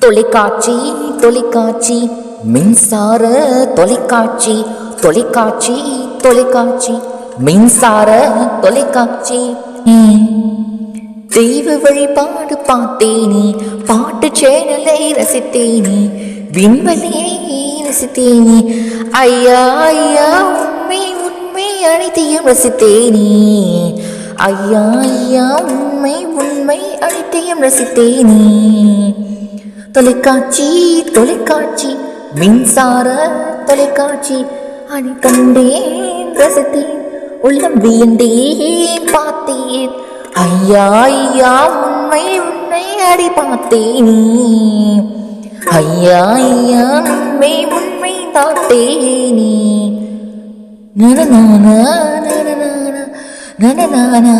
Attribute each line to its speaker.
Speaker 1: தொலைக்காட்சி தொலைக்காட்சி மின்சார தொலைக்காட்சி தொலைக்காட்சி தொலைக்காட்சி மின்சார தொலைக்காட்சி. தெய்வ வழிபாடு பார்த்தேனே, பாட்டு சேனலை ரசித்தேனே, விண்வெளியை ரசித்தேனே, ஐயா ஐயா உண்மை உண்மை அனைத்தையும் ரசித்தேனே, ஐயா ஐயா உண்மை உண்மை அனைத்தையும் ரசித்தேனே. தொலைக்காட்சி தொலைக்காட்சி மின்சார தொலைக்காட்சி அணி கண்டேன் ரசித்தேன், உள்ளம் வியந்தேன் பார்த்தேன், ஐயா ஐயா உண்மை உண்மை அடி பார்த்தேனே, ஐயா ஐயா உண்மை உண்மை பார்த்தேனே. நன நானா நன நானா நன நானா